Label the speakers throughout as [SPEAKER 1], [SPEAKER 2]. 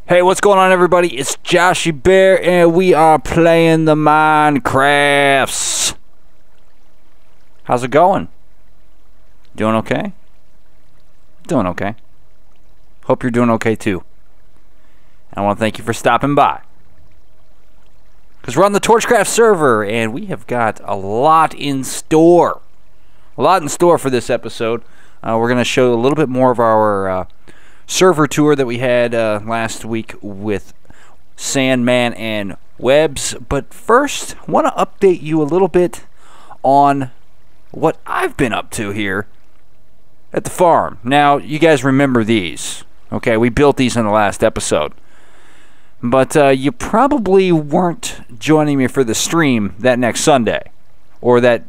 [SPEAKER 1] Hey, what's going on, everybody? It's Joshiebear, and we are playing the Minecrafts. How's it going? Doing okay? Doing okay. Hope you're doing okay, too. And I want to thank you for stopping by. Because we're on the Torchcraft server, and we have got a lot in store. A lot in store for this episode. We're going to show a little bit more of our server tour that we had last week with Sandman and Webs. But first, I want to update you a little bit on what I've been up to here at the farm. Now, you guys remember these. Okay, we built these in the last episode. But you probably weren't joining me for the stream that next Sunday. Or that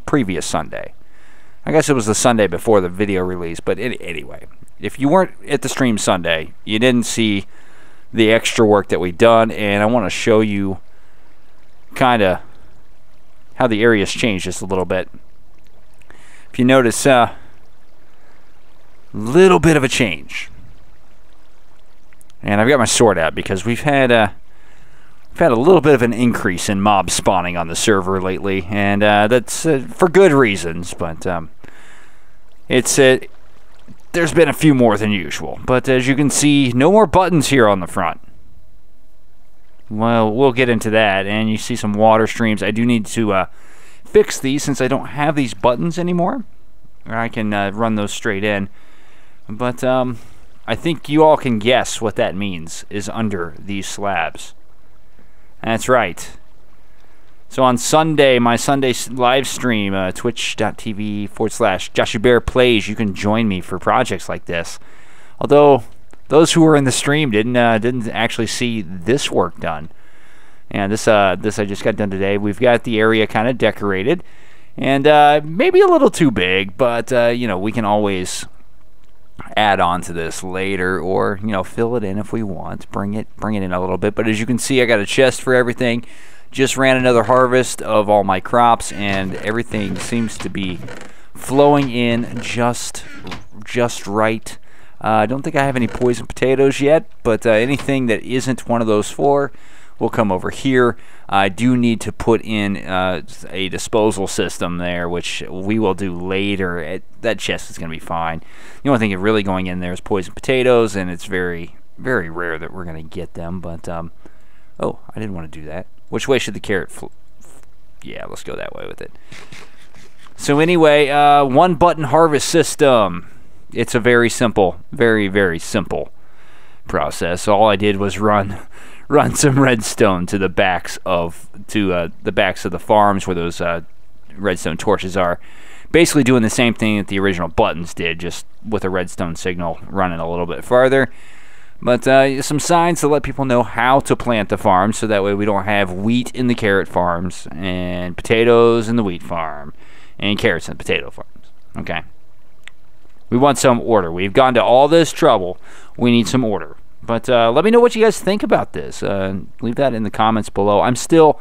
[SPEAKER 1] previous Sunday. I guess it was the Sunday before the video release. But anyway, if you weren't at the stream Sunday, you didn't see the extra work that we've done. And I want to show you kind of how the area's changed just a little bit. If you notice, little bit of a change. And I've got my sword out because we've had a little bit of an increase in mob spawning on the server lately, and that's for good reasons. But there's been a few more than usual. But as you can see, no more buttons here on the front. Well, we'll get into that. And you see some water streams. I do need to fix these since I don't have these buttons anymore. I can run those straight in. But I think you all can guess what that means is under these slabs. That's right. So on Sunday, my Sunday live stream, twitch.tv/Joshiebear plays, you can join me for projects like this. Although those who were in the stream didn't actually see this work done. And this I just got done today. We've got the area kind of decorated, and maybe a little too big, but you know, we can always add on to this later, or you know, fill it in if we want. Bring it in a little bit. But as you can see, I got a chest for everything. Just ran another harvest of all my crops, and everything seems to be flowing in just right. I don't think I have any poison potatoes yet, but anything that isn't one of those four will come over here. I do need to put in a disposal system there, which we will do later. That chest is going to be fine. The only thing really going in there is poison potatoes, and it's very, very rare that we're going to get them. But, oh, I didn't want to do that. Which way should the carrot yeah, let's go that way with it. So anyway, one button harvest system. It's a very simple, very, very simple process. All I did was run some redstone to the backs of the farms where those redstone torches are. Basically doing the same thing that the original buttons did, just with a redstone signal running a little bit farther. But some signs to let people know how to plant the farm, so that way we don't have wheat in the carrot farms, and potatoes in the wheat farm, and carrots in the potato farms. Okay. We want some order. We've gone to all this trouble. We need some order. But let me know what you guys think about this. Leave that in the comments below. I'm still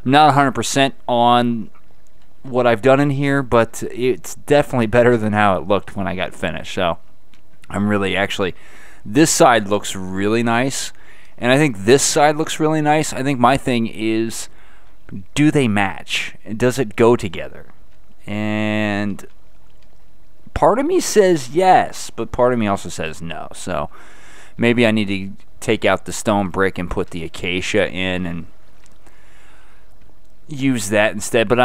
[SPEAKER 1] not 100% on what I've done in here, but it's definitely better than how it looked when I got finished. So I'm really actually... This side looks really nice, and I think this side looks really nice. I think my thing is, do they match? Does it go together? And part of me says yes, but part of me also says no. So maybe I need to take out the stone brick and put the acacia in and use that instead. But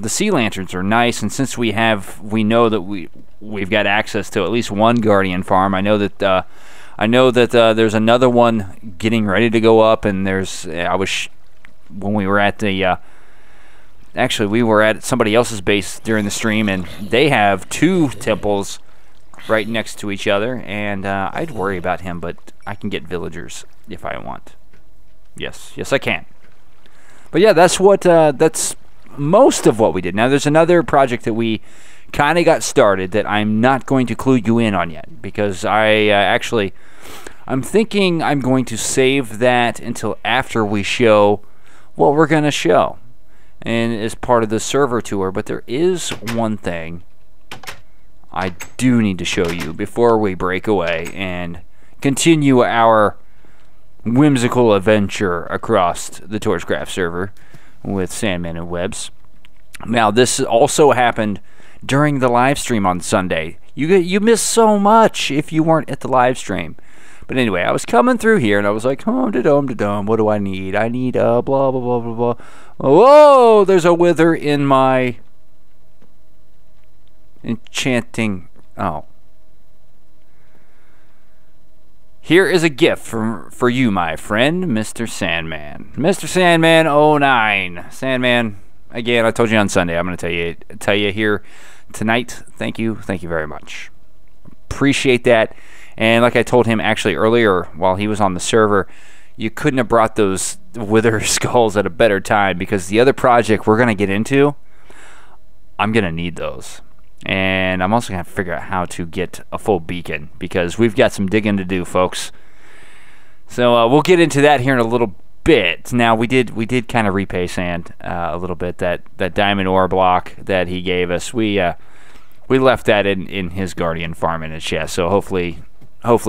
[SPEAKER 1] the sea lanterns are nice, and since we know that we've got access to at least one guardian farm. I know that there's another one getting ready to go up, and when we were at the actually we were at somebody else's base during the stream, and they have two temples right next to each other, and I'd worry about him, but I can get villagers if I want. Yes, I can. But yeah, that's most of what we did. Now there's another project that we kind of got started that I'm not going to clue you in on yet, because I'm thinking I'm going to save that until after we show what we're going to show, and as part of the server tour. But there is one thing I do need to show you before we break away, and continue our whimsical adventure across the Torchcraft server with Sandman and Webs. Now, this also happened during the live stream on Sunday. You missed so much if you weren't at the live stream. But anyway, I was coming through here and I was like, hum-da-dum-da-dum, what do I need? I need blah, blah, blah, blah, blah. Whoa, there's a wither in my enchanting. Oh. Here is a gift for you, my friend, Mr. Sandman. Mr. Sandman 09. Sandman, again, I told you on Sunday. I'm going to tell you here tonight. Thank you very much. Appreciate that. And like I told him actually earlier while he was on the server, you couldn't have brought those wither skulls at a better time, because the other project we're going to get into, I'm going to need those. And I'm also going to figure out how to get a full beacon, because we've got some digging to do, folks. So we'll get into that here in a little bit. Now, we did kind of repay Sand a little bit. That diamond ore block that he gave us, we left that in his guardian farm in his chest. So hopefully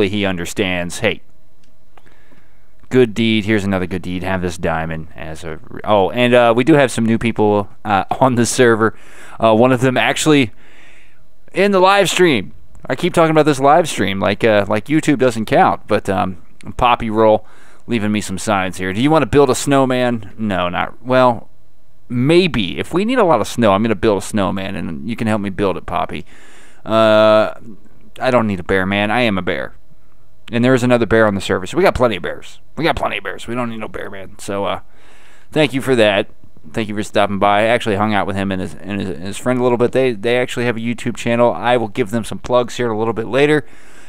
[SPEAKER 1] he understands. Hey, good deed. Here's another good deed. Have this diamond as a. Oh, and we do have some new people on the server. One of them actually in the live stream. I keep talking about this live stream like YouTube doesn't count, but Poppy Roll leaving me some signs here. Do you want to build a snowman? No, not well. Maybe if we need a lot of snow, I'm going to build a snowman, and you can help me build it, Poppy. I don't need a bear, man. I am a bear, and there is another bear on the server. So we got plenty of bears. We don't need no bear, man. So thank you for that. Thank you for stopping by. I actually hung out with him and his friend a little bit. They actually have a YouTube channel. I will give them some plugs here a little bit later,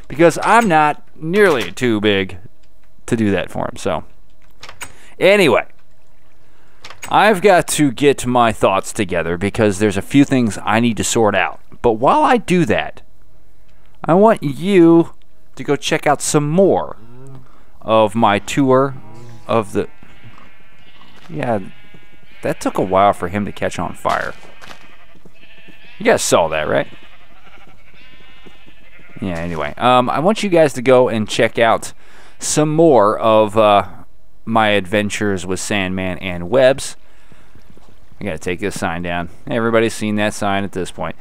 [SPEAKER 1] because I'm not nearly too big to do that for him. So anyway, I've got to get my thoughts together, because there's a few things I need to sort out. But while I do that, I want you to go check out some more of my tour of the... Yeah, that took a while for him to catch on fire. You guys saw that, right? Yeah, anyway. I want you guys to go and check out some more of my adventures with Sandman and Webs. I gotta take this sign down. Everybody's seen that sign at this point.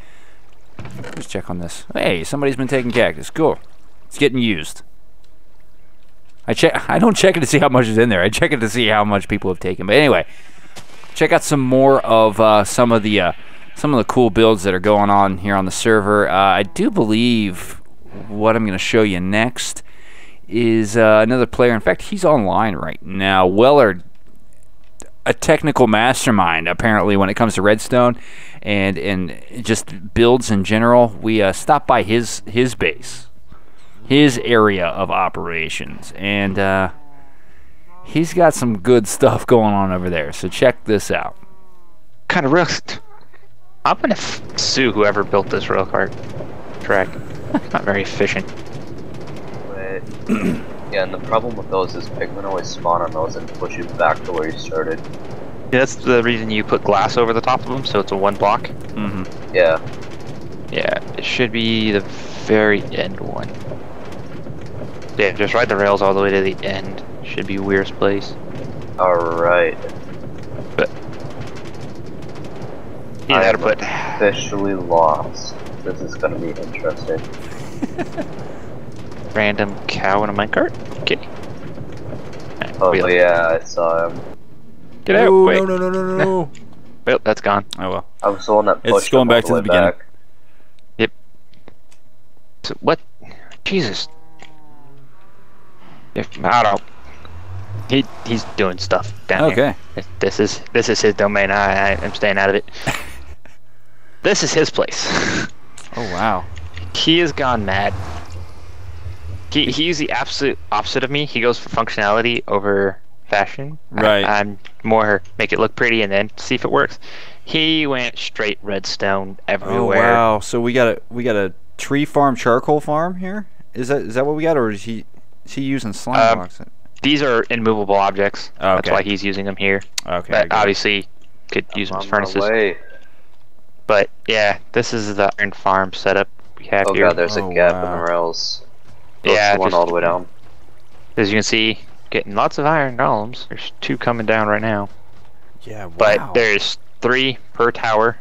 [SPEAKER 1] Let's check on this. Hey, somebody's been taking cactus. Cool. It's getting used. I don't check it to see how much is in there. I check it to see how much people have taken. But anyway, check out some more of some of the cool builds that are going on here on the server. I do believe what I'm going to show you next is another player. In fact, he's online right now. Weller, a technical mastermind apparently when it comes to redstone and just builds in general. We stopped by his base, his area of operations, and he's got some good stuff going on over there. So check this out.
[SPEAKER 2] Kind of real. I'm gonna sue whoever built this rail cart track. Not very efficient.
[SPEAKER 3] Wait. Yeah, and the problem with those is pigmen always spawn on those and push you back to where you started.
[SPEAKER 2] Yeah, that's the reason you put glass over the top of them, so it's a one block.
[SPEAKER 3] Mm-hmm. Yeah.
[SPEAKER 2] Yeah, it should be the very end one. Yeah, just ride the rails all the way to the end. Should be Weir's place.
[SPEAKER 3] Alright.
[SPEAKER 2] But you know how to put.
[SPEAKER 3] Officially lost. This is gonna be interesting.
[SPEAKER 2] Random cow in a minecart? Okay. Right,
[SPEAKER 3] oh yeah, I saw him.
[SPEAKER 2] Get out!
[SPEAKER 1] Oh,
[SPEAKER 2] wait.
[SPEAKER 1] No.
[SPEAKER 2] Well, that's gone.
[SPEAKER 1] Oh well.
[SPEAKER 3] I was the one that pushed
[SPEAKER 1] It's going
[SPEAKER 3] him
[SPEAKER 1] back
[SPEAKER 3] all
[SPEAKER 1] to the
[SPEAKER 3] way
[SPEAKER 1] beginning.
[SPEAKER 3] back.
[SPEAKER 2] Yep. So what? Jesus. If I don't. He's doing stuff down here.
[SPEAKER 1] Okay.
[SPEAKER 2] This is his domain. I am staying out of it. This is his place.
[SPEAKER 1] Oh wow.
[SPEAKER 2] He has gone mad. He's the absolute opposite of me. He goes for functionality over fashion.
[SPEAKER 1] Right.
[SPEAKER 2] I'm more make it look pretty and then see if it works. He went straight redstone everywhere.
[SPEAKER 1] Oh wow. So we got a tree farm, charcoal farm here. Is that what we got, or is he using slime blocks?
[SPEAKER 2] These are immovable objects.
[SPEAKER 1] Okay.
[SPEAKER 2] That's why he's using them here.
[SPEAKER 1] Okay.
[SPEAKER 2] But obviously, could use them as furnaces. But yeah, this is the iron farm setup we have
[SPEAKER 3] Oh
[SPEAKER 2] here.
[SPEAKER 3] god, there's a gap in the rails.
[SPEAKER 2] Yeah,
[SPEAKER 3] one
[SPEAKER 2] just,
[SPEAKER 3] all the way down.
[SPEAKER 2] as you can see, getting lots of iron golems. There's 2 coming down right now.
[SPEAKER 1] Yeah, wow.
[SPEAKER 2] But there's 3 per tower.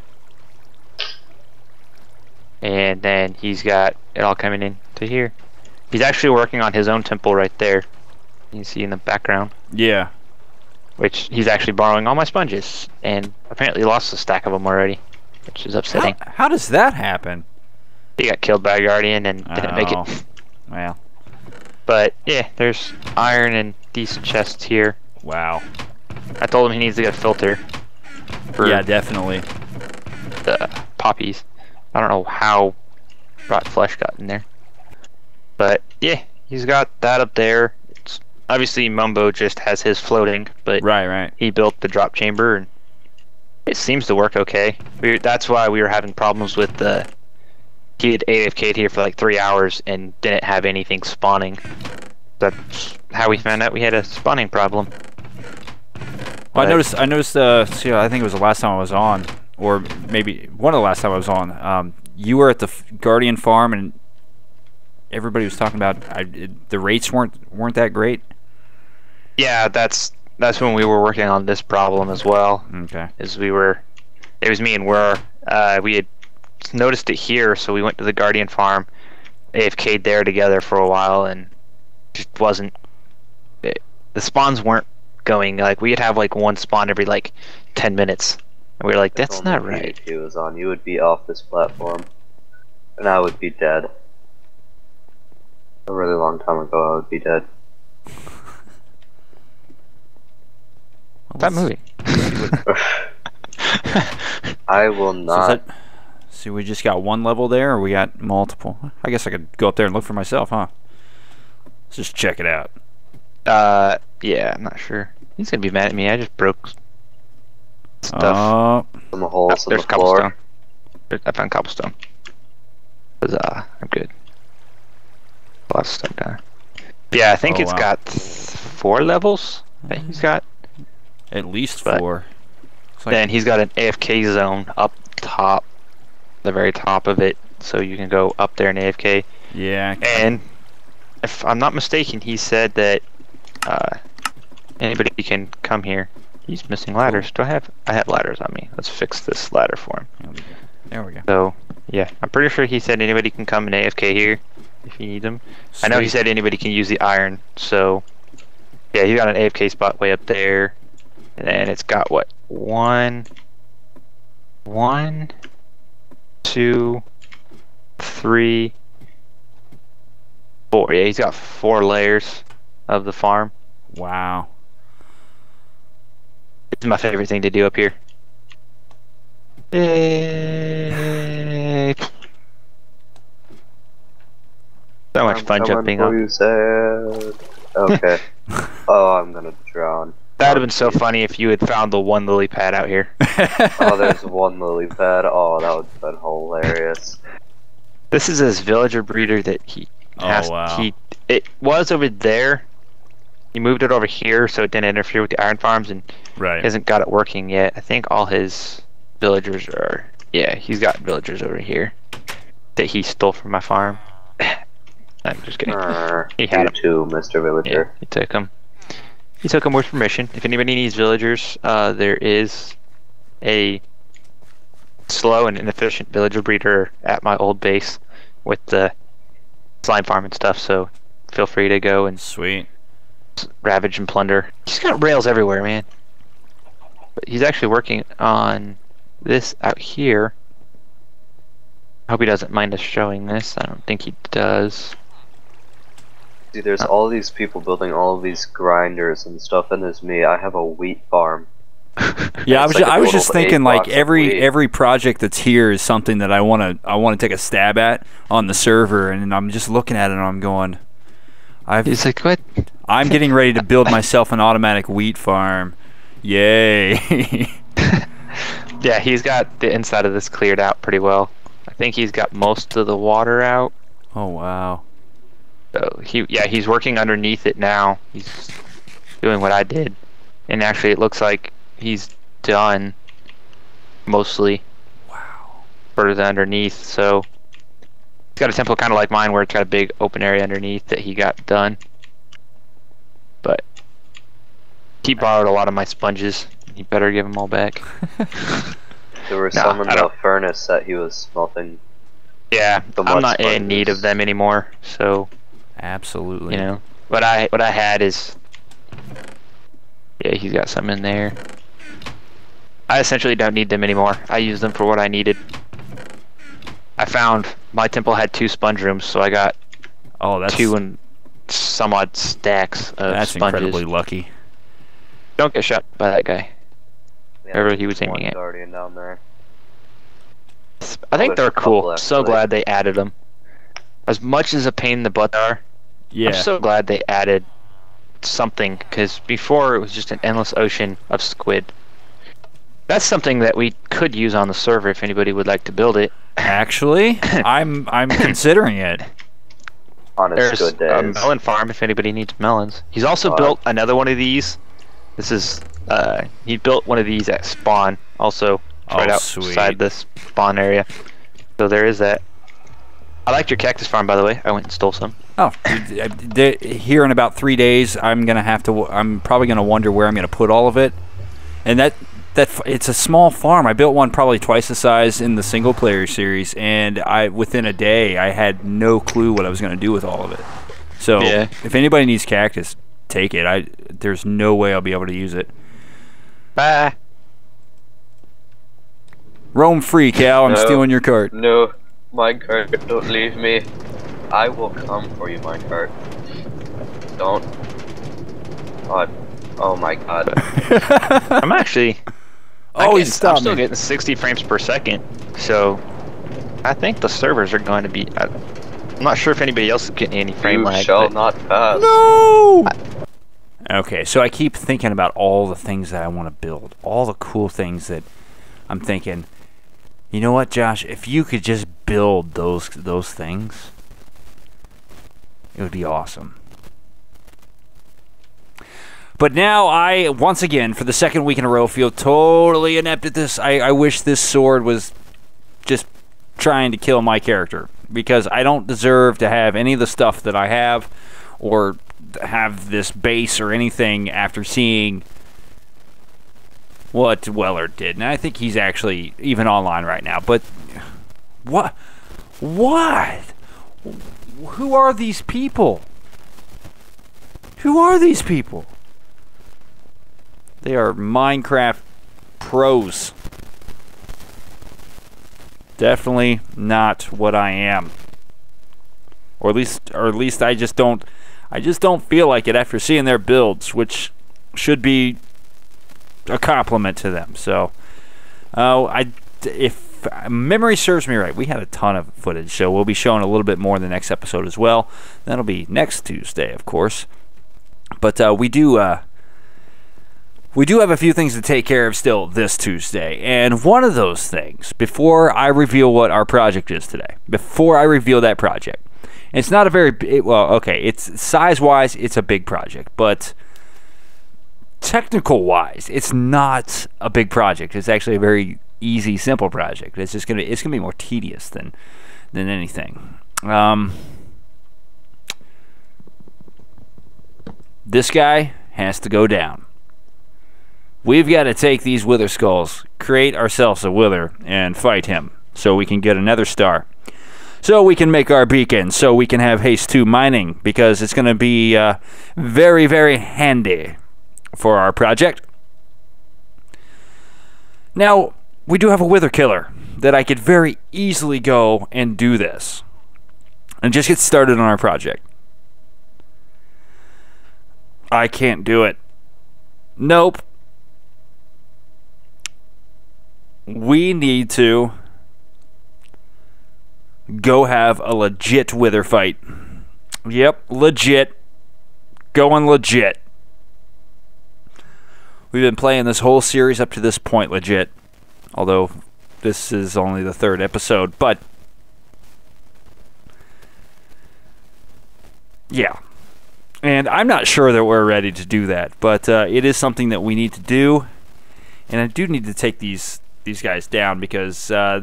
[SPEAKER 2] And then he's got it all coming in to here. He's actually working on his own temple right there. You can see in the background.
[SPEAKER 1] Yeah.
[SPEAKER 2] Which he's actually borrowing all my sponges. And apparently lost a stack of them already. Which is upsetting.
[SPEAKER 1] How does that happen?
[SPEAKER 2] He got killed by a guardian and didn't make it.
[SPEAKER 1] Well.
[SPEAKER 2] But yeah, there's iron and decent chests here.
[SPEAKER 1] Wow.
[SPEAKER 2] I told him he needs to get a filter.
[SPEAKER 1] Yeah, definitely.
[SPEAKER 2] The poppies. I don't know how rot flesh got in there. But yeah, he's got that up there. It's obviously Mumbo just has his floating, but
[SPEAKER 1] right.
[SPEAKER 2] he built the drop chamber and it seems to work okay. That's why we were having problems with the he had AFK'd here for like 3 hours and didn't have anything spawning. That's how we found out we had a spawning problem.
[SPEAKER 1] Well, I noticed. See, I think it was the last time I was on, or maybe one of the last time I was on. You were at the Guardian farm, and everybody was talking about the rates weren't that great.
[SPEAKER 2] Yeah, that's when we were working on this problem as well.
[SPEAKER 1] Okay.
[SPEAKER 2] It was me and we had noticed it here, so we went to the Guardian farm, AFK'd there together for a while, and just wasn't. The spawns weren't going. Like we'd have like one spawn every like 10 minutes, and we were like, "That's not right."
[SPEAKER 3] If he was on, you would be off this platform, and I would be dead. A really long time ago, I would be dead.
[SPEAKER 2] That movie.
[SPEAKER 3] I will not.
[SPEAKER 1] So we just got one level there, or we got multiple? I guess I could go up there and look for myself, huh? Let's just check it out.
[SPEAKER 2] Yeah, I'm not sure. He's gonna be mad at me. I just broke stuff.
[SPEAKER 3] Some holes in
[SPEAKER 2] There's
[SPEAKER 3] the floor.
[SPEAKER 2] cobblestone. I found cobblestone. I'm good. A lot of stuff down. Yeah, I think it's got 4 levels. I think he's got.
[SPEAKER 1] At least 4.
[SPEAKER 2] Then he's got an AFK zone up top, the very top of it, so you can go up there and AFK.
[SPEAKER 1] Yeah.
[SPEAKER 2] And if I'm not mistaken, he said that anybody can come here. He's missing ladders. Do I have ladders on me? Let's fix this ladder for him.
[SPEAKER 1] There we go.
[SPEAKER 2] So yeah, I'm pretty sure he said anybody can come and AFK here if you need them. I know he said anybody can use the iron. So yeah, he's got an AFK spot way up there. And it's got what? 1, 2, 3, 4. Yeah, he's got 4 layers of the farm.
[SPEAKER 1] Wow.
[SPEAKER 2] It's my favorite thing to do up here. Yay. So much fun jumping up.
[SPEAKER 3] You said. Okay. Oh, I'm gonna drown.
[SPEAKER 2] That would have been so funny if you had found the 1 lily pad out here.
[SPEAKER 3] Oh, there's 1 lily pad. Oh, that would have been hilarious.
[SPEAKER 2] This is his villager breeder that he has.
[SPEAKER 1] Wow.
[SPEAKER 2] It was over there. He moved it over here so it didn't interfere with the iron farms, and he hasn't got it working yet. I think all his villagers are. Yeah, he's got villagers over here that he stole from my farm. I'm just kidding. He had
[SPEAKER 3] you too, Mr. Villager.
[SPEAKER 2] Yeah, he took them. He took them with permission. If anybody needs villagers, there is a slow and inefficient villager breeder at my old base with the slime farm and stuff, so feel free to go and ravage and plunder. He's got rails everywhere, man. But he's actually working on this out here. I hope he doesn't mind us showing this. I don't think he does.
[SPEAKER 3] See, there's all these people building all of these grinders and stuff, and there's me. I have a wheat farm.
[SPEAKER 1] Yeah, I was just thinking like every project that's here is something that I want to take a stab at on the server, and I'm just looking at it and I'm going,
[SPEAKER 2] he's like, what?
[SPEAKER 1] I'm getting ready to build myself an automatic wheat farm. Yay!
[SPEAKER 2] Yeah, he's got the inside of this cleared out pretty well. I think he's got most of the water out.
[SPEAKER 1] Oh wow.
[SPEAKER 2] So he's working underneath it now. He's doing what I did, and actually it looks like he's done mostly.
[SPEAKER 1] Wow.
[SPEAKER 2] For the underneath, so got a temple kind of like mine where it's got a big open area underneath that he got done. But he borrowed a lot of my sponges. He better give them all back.
[SPEAKER 3] There were some in the furnace that he was smelting.
[SPEAKER 2] Yeah, I'm not in need of them anymore, so...
[SPEAKER 1] Absolutely.
[SPEAKER 2] You know, what I had is... Yeah, he's got some in there. I essentially don't need them anymore. I use them for what I needed. I found my temple had 2 sponge rooms, so I got 2 and some odd stacks of
[SPEAKER 1] that's
[SPEAKER 2] sponges.
[SPEAKER 1] incredibly lucky.
[SPEAKER 2] Don't get shot by that guy.
[SPEAKER 3] Yeah,
[SPEAKER 2] Wherever he was aiming at.
[SPEAKER 3] Guardian down there.
[SPEAKER 2] I think they're cool.
[SPEAKER 3] Actually.
[SPEAKER 2] So glad they added them. As much as a pain in the butt they are,
[SPEAKER 1] Yeah.
[SPEAKER 2] I'm so glad they added something, because before it was just an endless ocean of squid. That's something that we could use on the server if anybody would like to build it.
[SPEAKER 1] Actually, I'm considering it.
[SPEAKER 3] On his
[SPEAKER 2] There's
[SPEAKER 3] good
[SPEAKER 2] a
[SPEAKER 3] days.
[SPEAKER 2] melon farm if anybody needs melons. He's also built another one of these. This is he built one of these at spawn, also right outside this spawn area. So there is that. I liked your cactus farm, by the way. I went and stole some.
[SPEAKER 1] Oh, here in about 3 days, I'm probably gonna wonder where I'm gonna put all of it, and that it's a small farm. I built one probably twice the size in the single player series, and within a day I had no clue what I was gonna do with all of it. So if anybody needs cactus, take it. There's no way I'll be able to use it.
[SPEAKER 2] Bye.
[SPEAKER 1] Roam free, Cal. I'm stealing your cart.
[SPEAKER 3] No, minecart, don't leave me. I will come for you, minecart. Don't. Oh my god.
[SPEAKER 2] I'm actually...
[SPEAKER 1] Oh,
[SPEAKER 2] I'm still getting 60 frames per second, so I think the servers are going to be... I'm not sure if anybody else is getting any frame lag.
[SPEAKER 3] You shall not pass.
[SPEAKER 1] No! Okay, so I keep thinking about all the things that I want to build. All the cool things that I'm thinking, you know what, Josh? If you could just build those things, it would be awesome. But now I, once again, for the second week in a row, feel totally inept at this. I wish this sword was just trying to kill my character, because I don't deserve to have any of the stuff that I have, or have this base or anything after seeing what Weller did. And I think he's actually even online right now. But what? Who are these people? Who are these people? They are Minecraft pros. Definitely not what I am. Or at least I just don't feel like it after seeing their builds, which should be a compliment to them. So, if memory serves me right, we had a ton of footage, so we'll be showing a little bit more in the next episode as well. That'll be next Tuesday, of course. But we do have a few things to take care of still this Tuesday, and one of those things, before I reveal what our project is today, before I reveal that project, it's not a very big, well, okay, it's size-wise, it's a big project, but technical-wise, it's not a big project. It's actually a very easy, simple project. It's just it's gonna be more tedious than anything. This guy has to go down. We've got to take these wither skulls, create ourselves a wither, and fight him so we can get another star. So we can make our beacon, so we can have haste 2 mining, because it's going to be very, very handy for our project. Now, we do have a wither killer that I could very easily go and do this and just get started on our project. I can't do it. Nope. We need to go have a legit wither fight. Yep, legit. Going legit. We've been playing this whole series up to this point legit. Although this is only the 3rd episode, but yeah. And I'm not sure that we're ready to do that, but it is something that we need to do. And I do need to take these guys down, because I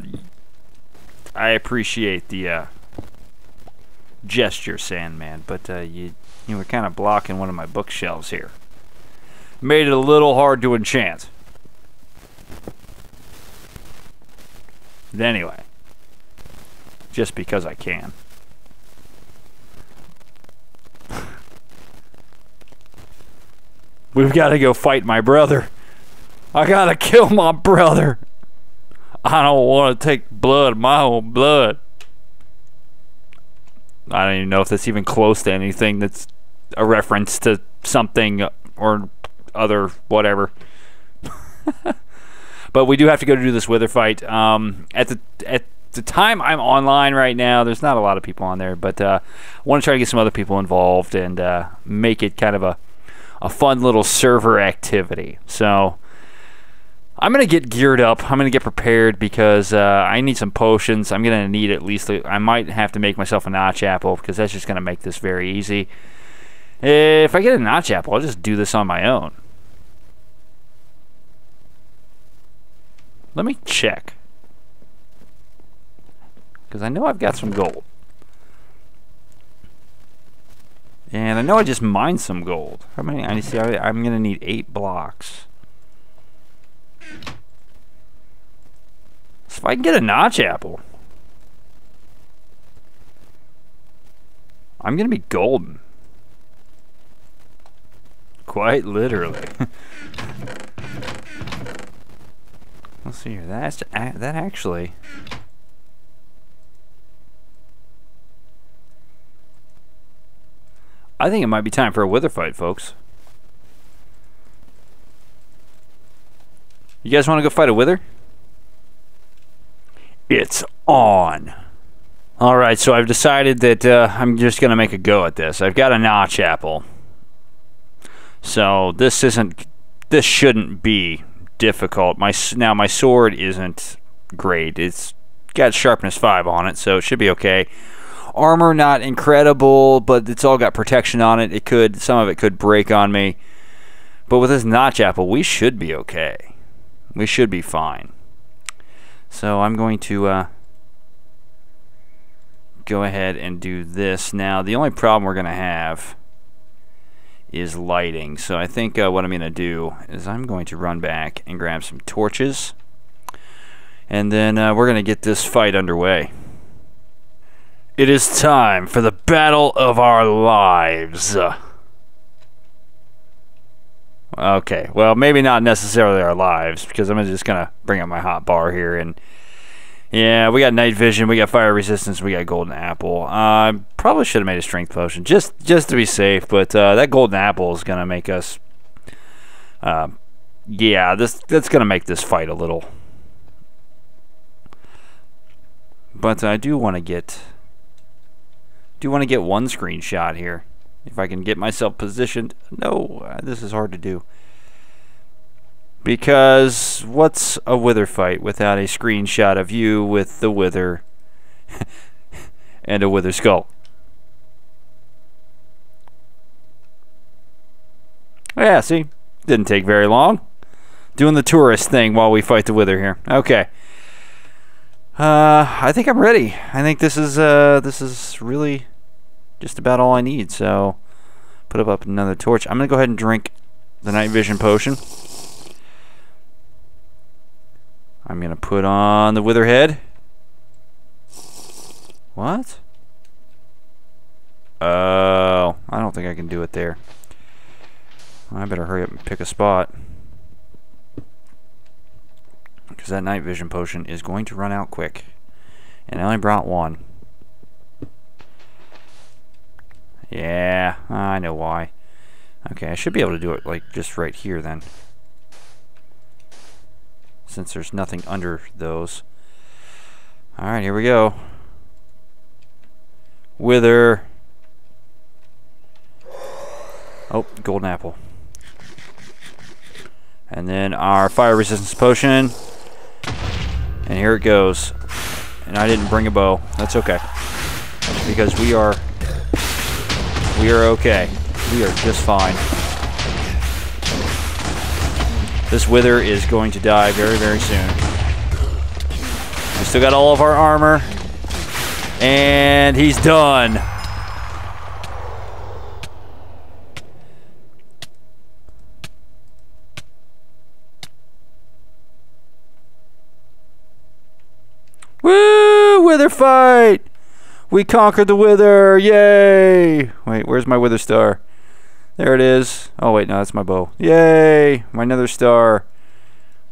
[SPEAKER 1] appreciate the gesture, Sandman, but you were kind of blocking one of my bookshelves here. Made it a little hard to enchant. But anyway, just because I can. We've got to go fight my brother. I gotta kill my brother. I don't want to take blood, my own blood. I don't even know if that's even close to anything that's a reference to something or other whatever. But we do have to go to do this wither fight. At the time I'm online right now, there's not a lot of people on there, but I want to try to get some other people involved and make it kind of a fun little server activity. So I'm going to get geared up. I'm going to get prepared because I need some potions. I'm going to need at least, I might have to make myself a notch apple because that's just going to make this very easy. If I get a notch apple, I'll just do this on my own. Let me check. Because I know I've got some gold. And I know I just mined some gold. How many? I see. I'm going to need 8 blocks. So if I can get a notch apple, I'm going to be golden. Quite literally. Let's see here. That actually... I think it might be time for a wither fight, folks. You guys want to go fight a wither? It's on. Alright, so I've decided that I'm just going to make a go at this. I've got a notch apple. So this shouldn't be difficult. Now my sword isn't great. It's got sharpness 5 on it, so it should be okay. Armor not incredible, but it's all got protection on it. Some of it could break on me. But with this notch apple, we should be okay. We should be fine. So I'm going to go ahead and do this. Now, the only problem we're going to have is lighting. So I think what I'm going to do is I'm going to run back and grab some torches. And then we're going to get this fight underway. It is time for the battle of our lives. Okay, well, maybe not necessarily our lives, because I'm just going to bring up my hot bar here. And yeah, we got night vision, we got fire resistance, we got golden apple. I probably should have made a strength potion, just to be safe, but that golden apple is going to make us... yeah, that's going to make this fight a little... But I do want to get... one screenshot here. If I can get myself positioned. No, this is hard to do. Because what's a wither fight without a screenshot of you with the wither and a wither skull? Yeah, see? Didn't take very long. Doing the tourist thing while we fight the wither here. Okay. I think I'm ready. I think this is really just about all I need. So put up another torch. I'm gonna go ahead and drink the night vision potion. I'm gonna put on the wither head. What? Oh, I don't think I can do it there. I better hurry up and pick a spot, because that night vision potion is going to run out quick. And I only brought one. Yeah, I know why. Okay, I should be able to do it like just right here then, since there's nothing under those. Alright, here we go. Wither. Oh, golden apple. And then our fire resistance potion. And here it goes. And I didn't bring a bow. That's okay, because we are okay. We are just fine. This wither is going to die very, very soon. We still got all of our armor. And he's done. Woo! Wither fight! We conquered the wither! Yay! Wait, where's my wither star? There it is. Oh, wait, no, that's my bow. Yay! My nether star.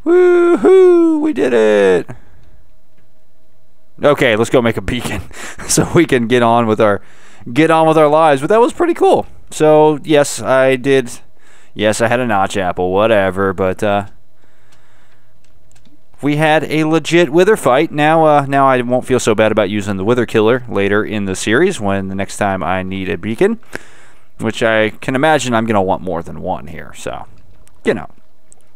[SPEAKER 1] Woo-hoo! We did it! Okay, let's go make a beacon so we can get on with our lives. But that was pretty cool. So, yes, I did. Yes, I had a notch apple, whatever, but we had a legit wither fight. Now I won't feel so bad about using the wither killer later in the series when the next time I need a beacon, which I can imagine I'm going to want more than one here. So, you know,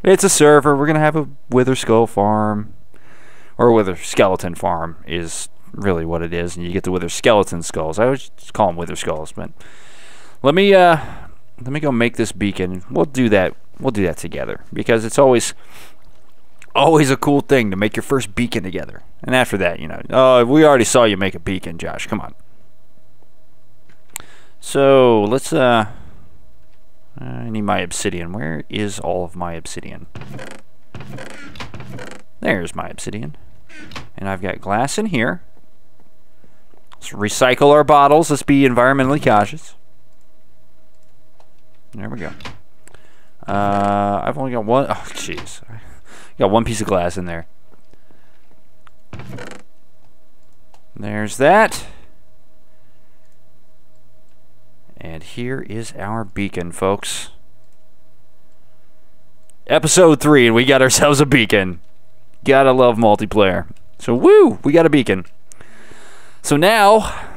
[SPEAKER 1] it's a server. We're going to have a wither skull farm, or a wither skeleton farm is really what it is, and you get the wither skeleton skulls. I always just call them wither skulls, but let me go make this beacon. We'll do that together, because it's always a cool thing to make your first beacon together. And after that, you know, oh, we already saw you make a beacon, Josh. Come on. So let's I need my obsidian. Where is all of my obsidian? There's my obsidian. And I've got glass in here. Let's recycle our bottles. Let's be environmentally cautious. There we go. I've only got one. Oh, jeez. Got one piece of glass in there. There's that. And here is our beacon, folks. Episode 3, and we got ourselves a beacon. Gotta love multiplayer. So, woo! We got a beacon. So now,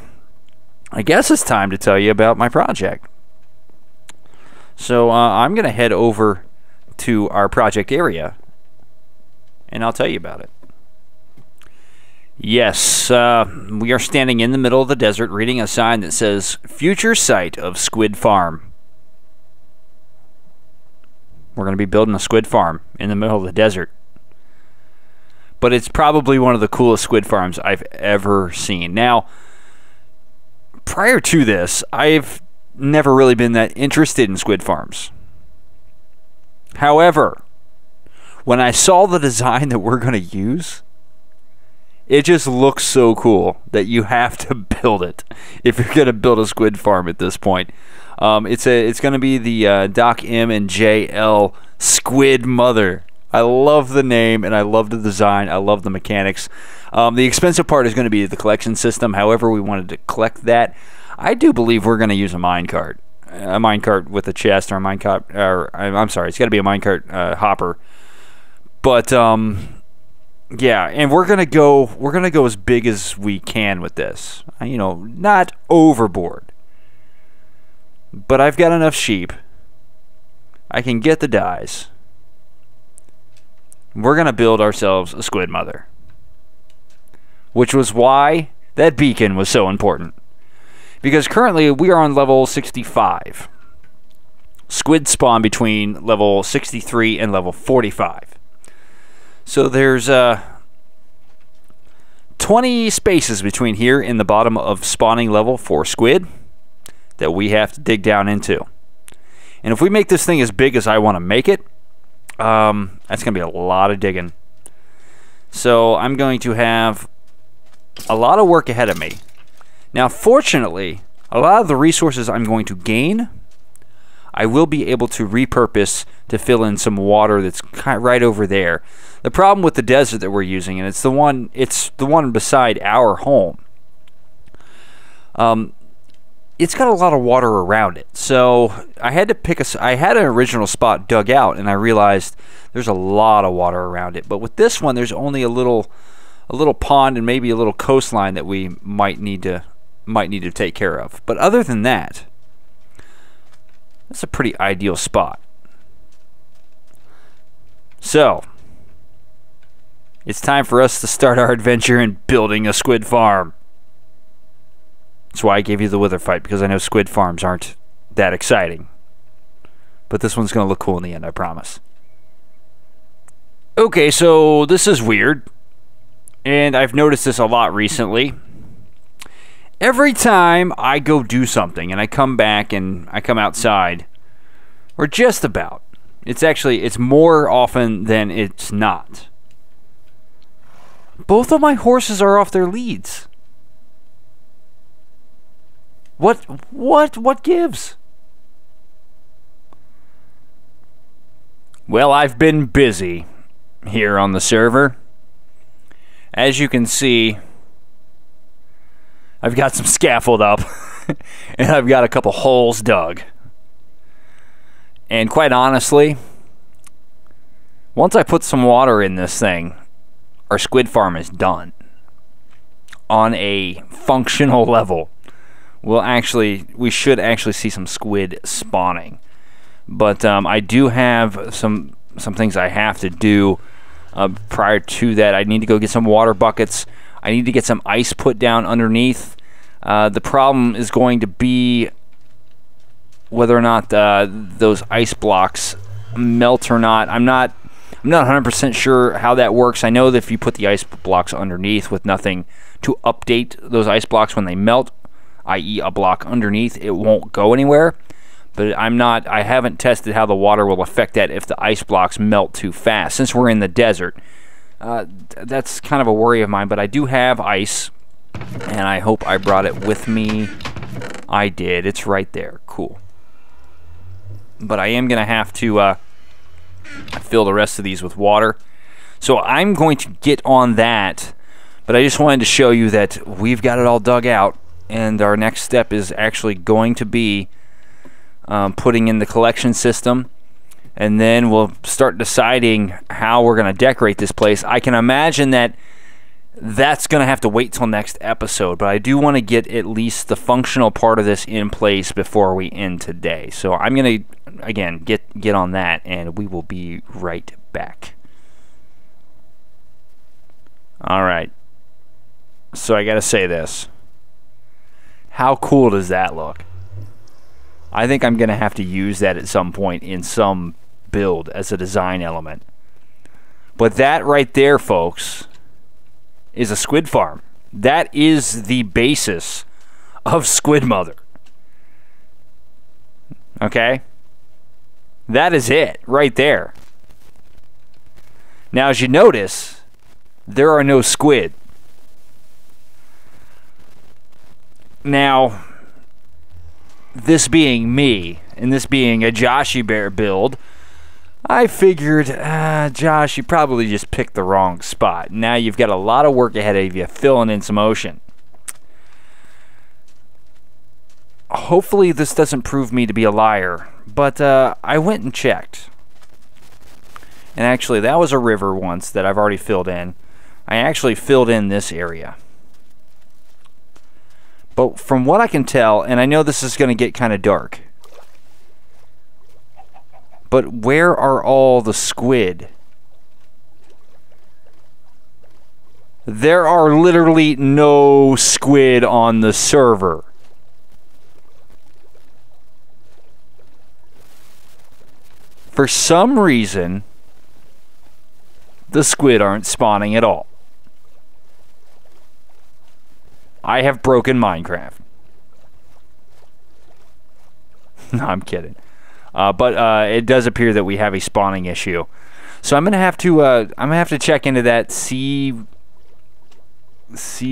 [SPEAKER 1] I guess it's time to tell you about my project. So, I'm going to head over to our project area, and I'll tell you about it. Yes, we are standing in the middle of the desert reading a sign that says, Future Site of Squid Farm. We're going to be building a squid farm in the middle of the desert. But it's probably one of the coolest squid farms I've ever seen. Now, prior to this, I've never really been that interested in squid farms. However, when I saw the design that we're going to use, it just looks so cool that you have to build it if you're going to build a squid farm at this point. It's going to be the Doc M and JL Squid Mother. I love the name, and I love the design. I love the mechanics. The expensive part is going to be the collection system. However we wanted to collect that, I do believe we're going to use a minecart. A minecart with a chest, or a minecart, or I'm sorry, it's got to be a minecart hopper. But yeah, and we're gonna go as big as we can with this. You know, not overboard. But I've got enough sheep. I can get the dyes. We're gonna build ourselves a squid mother. Which was why that beacon was so important. Because currently we are on level 65. Squid spawn between level 63 and level 45. So there's 20 spaces between here and the bottom of spawning level for squid that we have to dig down into. And if we make this thing as big as I want to make it, that's going to be a lot of digging. So I'm going to have a lot of work ahead of me. Now, fortunately, a lot of the resources I'm going to gain, I will be able to repurpose to fill in some water that's right over there. The problem with the desert that we're using, and it's the one beside our home, it's got a lot of water around it. So I had to I had an original spot dug out, and I realized there's a lot of water around it. But with this one, there's only a little pond and maybe a little coastline that we might need to take care of. But other than that, that's a pretty ideal spot. So it's time for us to start our adventure in building a squid farm. That's why I gave you the wither fight, because I know squid farms aren't that exciting. But this one's going to look cool in the end, I promise. Okay, so this is weird. And I've noticed this a lot recently. Every time I go do something and I come back and I come outside, or just about, it's more often than it's not, Both of my horses are off their leads. What gives? Well, I've been busy here on the server. As you can see, I've got some scaffold up and I've got a couple holes dug. And quite honestly, once I put some water in this thing, our squid farm is done. On a functional level, we should actually see some squid spawning. But I do have some things I have to do prior to that. I need to go get some water buckets. I need to get some ice put down underneath. The problem is going to be whether or not those ice blocks melt or not. I'm not 100% sure how that works. I know that if you put the ice blocks underneath with nothing to update those ice blocks when they melt, i.e. a block underneath, it won't go anywhere. But I haven't tested how the water will affect that if the ice blocks melt too fast. Since we're in the desert, that's kind of a worry of mine. But I do have ice, and I hope I brought it with me. I did. It's right there. Cool. But I am going to have to fill the rest of these with water. So I'm going to get on that. But I just wanted to show you that we've got it all dug out. And our next step is actually going to be putting in the collection system. And then we'll start deciding how we're going to decorate this place. I can imagine that that's going to have to wait till next episode, but I do want to get at least the functional part of this in place before we end today. So I'm going to, again, get on that, and we will be right back. All right. So I got to say this. How cool does that look? I think I'm going to have to use that at some point in some build as a design element. But that right there, folks, is a squid farm. That is the basis of Squid Mother. Okay? That is it right there. Now, as you notice, there are no squid. Now, this being me, and this being a Joshiebear build, I figured, Josh, you probably just picked the wrong spot. Now you've got a lot of work ahead of you, filling in some ocean. Hopefully this doesn't prove me to be a liar, but I went and checked. And actually, that was a river once that I've already filled in. I actually filled in this area. But from what I can tell, and I know this is going to get kind of dark, but where are all the squid? There are literally no squid on the server. For some reason, the squid aren't spawning at all. I have broken Minecraft. No, I'm kidding. But it does appear that we have a spawning issue. So I'm gonna have to check into that, see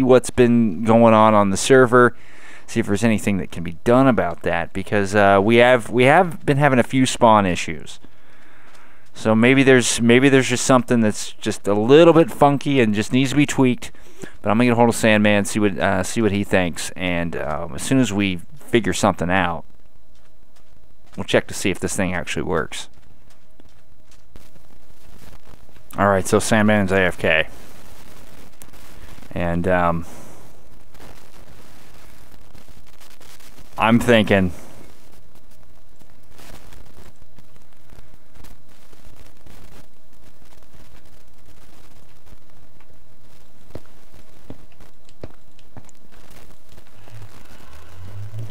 [SPEAKER 1] what's been going on the server, see if there's anything that can be done about that, because we have been having a few spawn issues. So maybe there's just something that's just a little bit funky and just needs to be tweaked. But I'm gonna get a hold of Sandman, see what he thinks, and as soon as we figure something out, we'll check to see if this thing actually works. All right, so Sandman's AFK, and I'm thinking.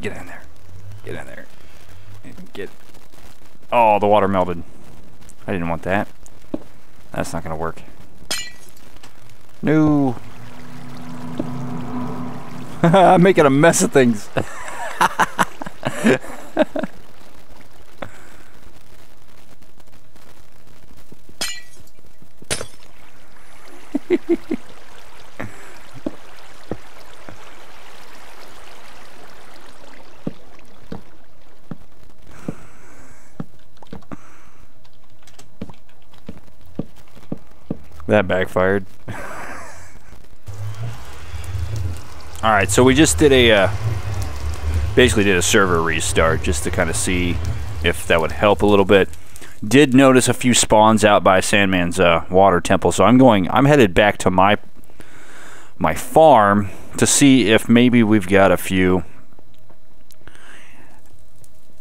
[SPEAKER 1] Get in there. Get in there. Get. Oh, the water melted. I didn't want that. That's not going to work. No. I'm making a mess of things. That backfired. Alright, so we just did a, basically did a server restart just to kind of see if that would help a little bit. Did notice a few spawns out by Sandman's water temple, so I'm headed back to my farm to see if maybe we've got a few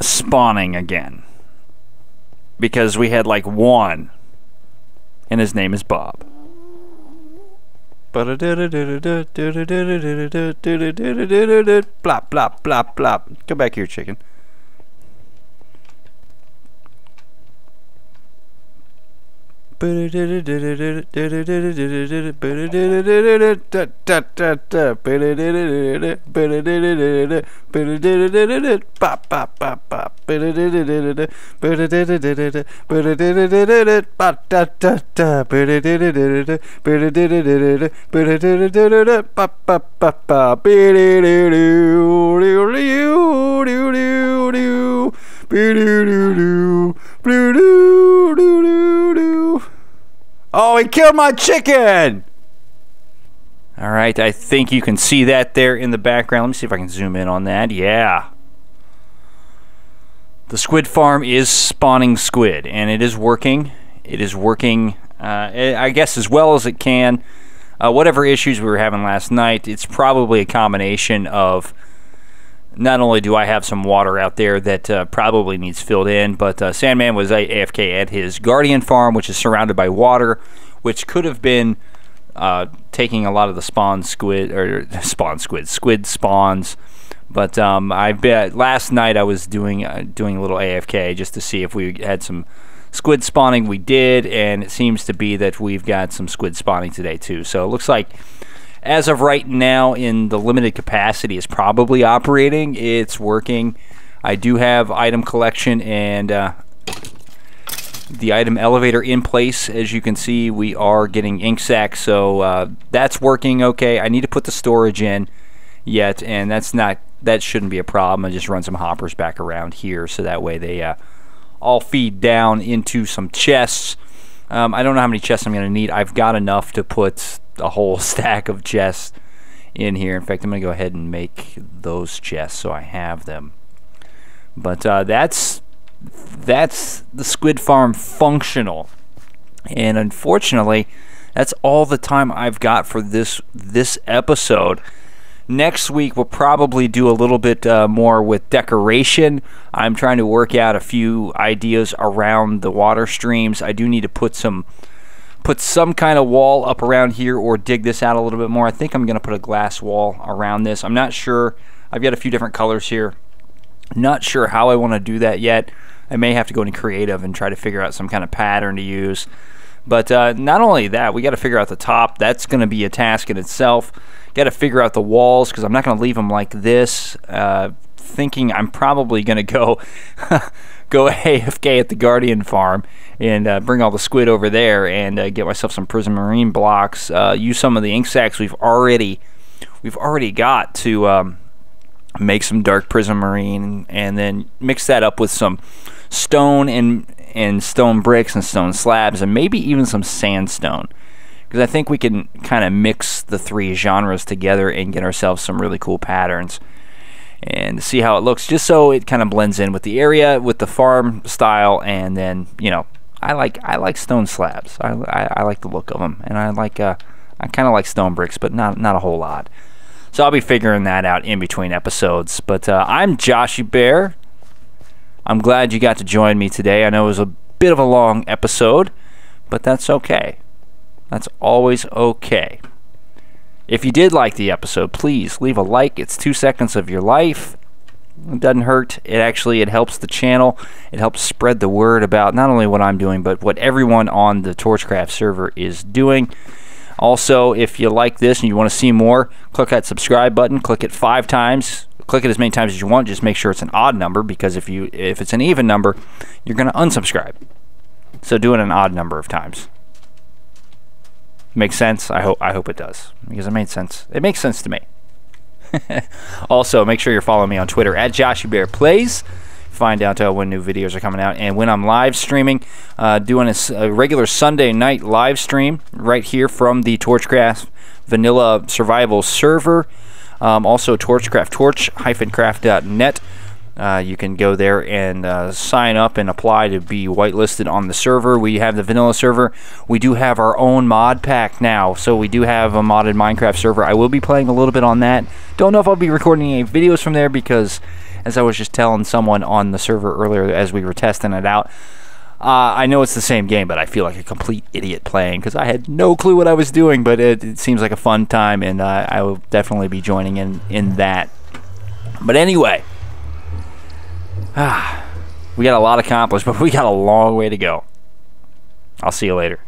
[SPEAKER 1] spawning again. Because we had like one, and his name is Bob. Plop, plop, plop, plop. Come back here, chicken. Oh, he killed my chicken! Alright, I think you can see that there in the background. Let me see if I can zoom in on that. Yeah. The squid farm is spawning squid, and it is working. It is working, I guess, as well as it can. Whatever issues we were having last night, it's probably a combination of not only do I have some water out there that probably needs filled in, but Sandman was AFK at his Guardian farm, which is surrounded by water, which could have been taking a lot of the squid spawns. But I bet last night I was doing a little AFK just to see if we had some squid spawning. We did, and it seems to be that we've got some squid spawning today too. So it looks like, as of right now, in the limited capacity, is probably operating. It's working. I do have item collection and the item elevator in place. As you can see, we are getting ink sacs, so that's working okay. I need to put the storage in yet, and that shouldn't be a problem. I just run some hoppers back around here, so that way they all feed down into some chests. I don't know how many chests I'm going to need. I've got enough to put a whole stack of chests in here. In fact, I'm going to go ahead and make those chests so I have them. But that's the squid farm functional. And unfortunately, that's all the time I've got for this episode. Next week, we'll probably do a little bit more with decoration. I'm trying to work out a few ideas around the water streams. I do need to put some kind of wall up around here or dig this out a little bit more. I think I'm going to put a glass wall around this. I'm not sure. I've got a few different colors here. Not sure how I want to do that yet. I may have to go into creative and try to figure out some kind of pattern to use. But not only that, we got to figure out the top. That's going to be a task in itself. Got to figure out the walls, because I'm not going to leave them like this. Thinking I'm probably going to go AFK at the Guardian farm and bring all the squid over there and get myself some prismarine blocks. Use some of the ink sacs we've already got to make some dark prismarine, and then mix that up with some stone and stone bricks and stone slabs, and maybe even some sandstone, because I think we can kind of mix the three genres together and get ourselves some really cool patterns and see how it looks, just so it kind of blends in with the area, with the farm style. And then, you know, I like stone slabs. I like the look of them, and I kind of like stone bricks, but not a whole lot. So I'll be figuring that out in between episodes. But I'm Joshiebear. I'm glad you got to join me today. I know it was a bit of a long episode, but that's okay. That's always okay. If you did like the episode, please leave a like. It's 2 seconds of your life. It doesn't hurt. It helps the channel. It helps spread the word about not only what I'm doing, but what everyone on the Torchcraft server is doing. Also, if you like this and you want to see more, click that subscribe button. Click it 5 times. Click it as many times as you want. Just make sure it's an odd number, because if it's an even number, you're going to unsubscribe. So do it an odd number of times. Makes sense? I hope it does, because it made sense. It makes sense to me. Also, make sure you're following me on Twitter at JoshieBearPlays, find out when new videos are coming out. And when I'm live streaming, doing a regular Sunday night live stream right here from the Torchcraft Vanilla Survival server. Also Torchcraft, torch-craft.net. You can go there and sign up and apply to be whitelisted on the server. We have the vanilla server. We do have our own mod pack now, so we do have a modded Minecraft server. I will be playing a little bit on that. Don't know if I'll be recording any videos from there because, as I was just telling someone on the server earlier as we were testing it out, I know it's the same game, but I feel like a complete idiot playing because I had no clue what I was doing, but it seems like a fun time, and I will definitely be joining in that. But anyway, we got a lot accomplished, but we got a long way to go. I'll see you later.